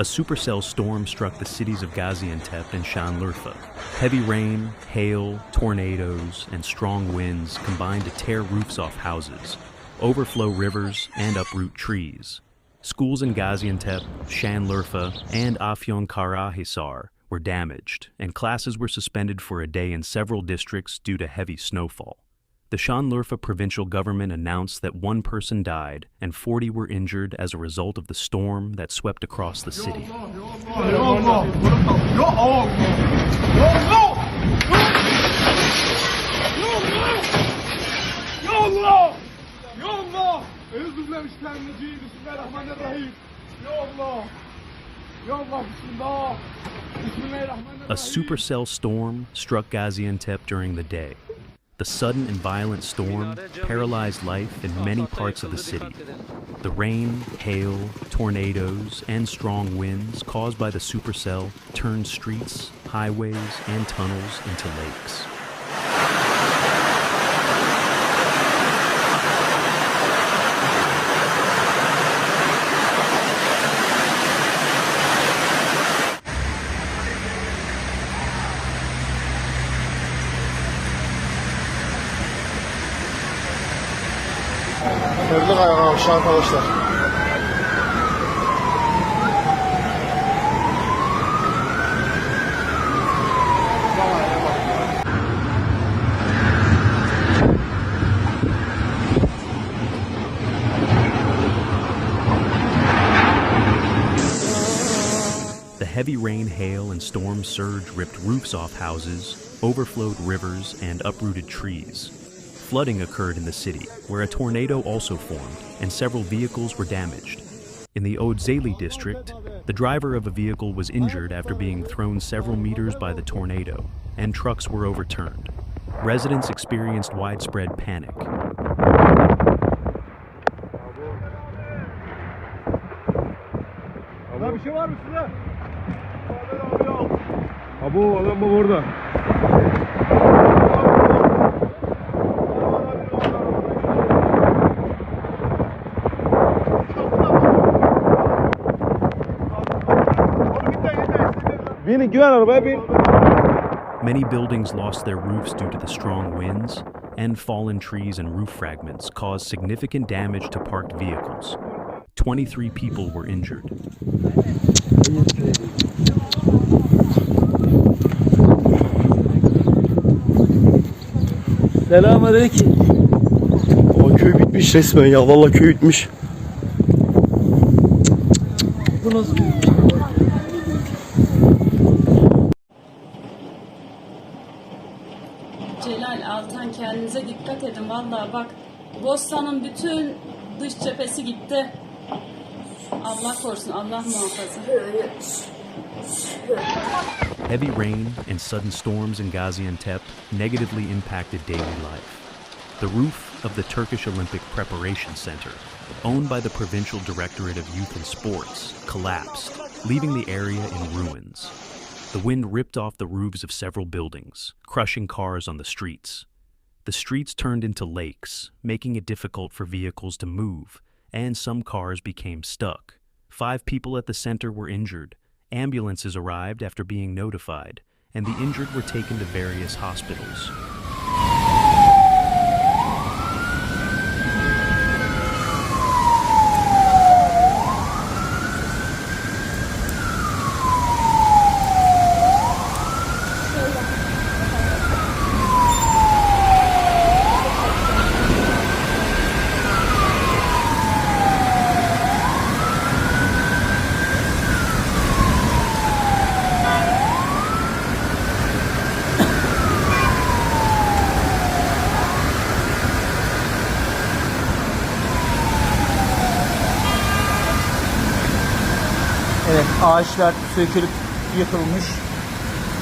supercell storm struck the cities of Gaziantep and Şanlıurfa. Heavy rain, hail, tornadoes, and strong winds combined to tear roofs off houses, overflow rivers, and uproot trees. Schools in Gaziantep, Şanlıurfa, and Afyonkarahisar were damaged, and classes were suspended for a day in several districts due to heavy snowfall. The Şanlıurfa Provincial Government announced that 1 person died and 40 were injured as a result of the storm that swept across the city. A supercell storm struck Gaziantep during the day. The sudden and violent storm paralyzed life in many parts of the city. The rain, hail, tornadoes, and strong winds caused by the supercell turned streets, highways, and tunnels into lakes. Kırdık ayağımızı arkadaşlar. The heavy rain, hail, and storm surge ripped roofs off houses, overflowed rivers, and uprooted trees. Flooding occurred in the city, where a tornado also formed, and several vehicles were damaged. In the Odzeli district, the driver of a vehicle was injured after being thrown several meters by the tornado, and trucks were overturned. Residents experienced widespread panic. Abo adam bak orada. Binin güven arabaya bin. Many buildings lost their roofs due to the strong winds, and fallen trees and roof fragments caused significant damage to parked vehicles. 23 people were injured. Selamünaleyküm. O köy bitmiş resmen ya. Vallahi köy bitmiş. Bu nasıl? Celal, Altan, kendinize dikkat edin. Vallahi bak, Bostan'ın bütün dış cephesi gitti. Allah korusun, Allah muhafaza. Heavy rain and sudden storms in Gaziantep negatively impacted daily life. The roof of the Turkish Olympic Preparation Center, owned by the Provincial Directorate of Youth and Sports, collapsed, leaving the area in ruins. The wind ripped off the roofs of several buildings, crushing cars on the streets. The streets turned into lakes, making it difficult for vehicles to move, and some cars became stuck. 5 people at the center were injured. Ambulances arrived after being notified, and the injured were taken to various hospitals. Evet, ağaçlar sökülüp yıkılmış.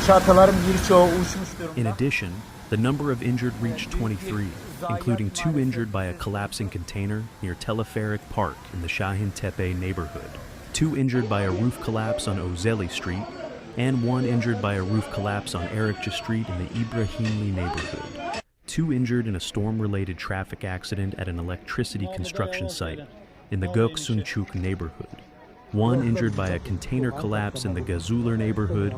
Çatıların birçoğu uçmuş durumda. In addition, the number of injured reached 23, including 2 injured by a collapsing container near Teleferic Park in the Gaziantep neighborhood, 2 injured by a roof collapse on Odzeli Street, and 1 injured by a roof collapse on Erikçi Street in the İbrahimli neighborhood. 2 injured in a storm-related traffic accident at an electricity construction site in the Göksunçuk neighborhood. 1 injured by a container collapse in the Gazuler neighborhood,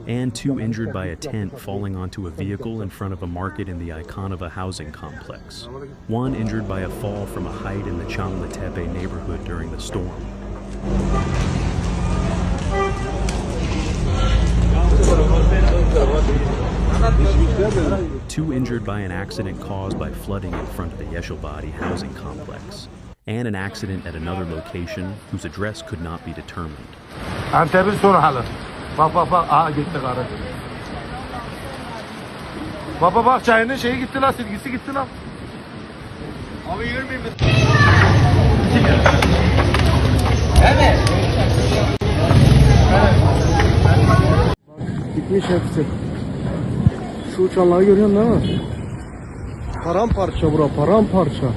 and 2 injured by a tent falling onto a vehicle in front of a market in the Ikonova housing complex. 1 injured by a fall from a height in the Şanlıurfa neighborhood during the storm. 2 injured by an accident caused by flooding in front of the Yeşilbadi housing complex, and an accident at another location whose address could not be determined. Antep'in sonu halı. Bak bak bak. Aha gitti karı. Baba bak çayının şeyi gitti lan. Silgisi gitti lan. Abi yürümeyeyim mi? Evet. Gitmiş hepsi. Şu uçanları görüyorsun değil mi? Paramparça bura, paramparça.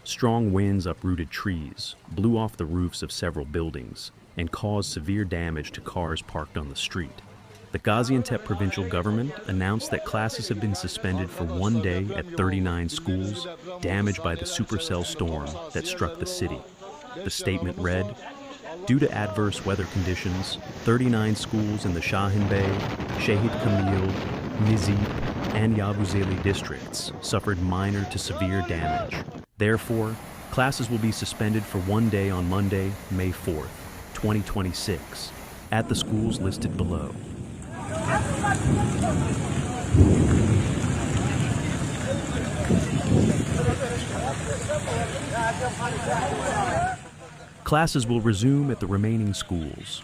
Strong winds uprooted trees, blew off the roofs of several buildings, and caused severe damage to cars parked on the street. The Gaziantep Provincial Government announced that classes have been suspended for 1 day at 39 schools damaged by the Supercell storm that struck the city. The statement read, "Due to adverse weather conditions, 39 schools in the Şahinbey, Şehit Kamil, Nizip, and Yavuzeli districts suffered minor to severe damage. Therefore, classes will be suspended for 1 day on Monday, May 4th, 2026, at the schools listed below." Classes will resume at the remaining schools.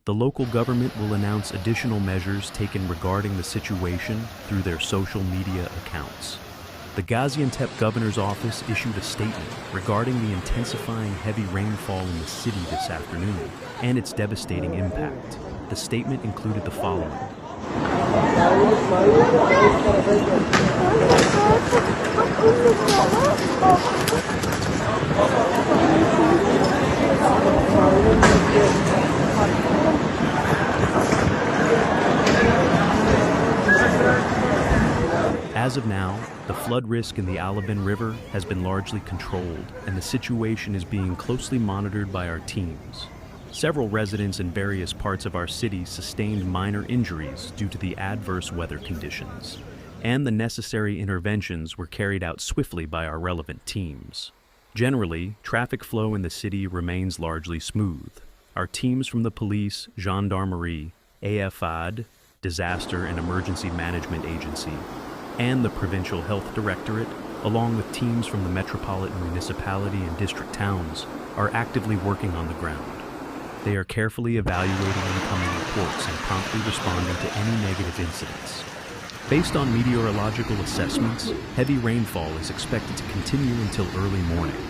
The local government will announce additional measures taken regarding the situation through their social media accounts. The Gaziantep Governor's Office issued a statement regarding the intensifying heavy rainfall in the city this afternoon and its devastating impact. The statement included the following. As of now, the flood risk in the Alabin River has been largely controlled, and the situation is being closely monitored by our teams. Several residents in various parts of our city sustained minor injuries due to the adverse weather conditions, and the necessary interventions were carried out swiftly by our relevant teams. Generally, traffic flow in the city remains largely smooth. Our teams from the police, gendarmerie, AFAD, Disaster and Emergency Management Agency, and the Provincial Health Directorate, along with teams from the metropolitan municipality and district towns, are actively working on the ground. They are carefully evaluating incoming reports and promptly responding to any negative incidents. Based on meteorological assessments, heavy rainfall is expected to continue until early morning.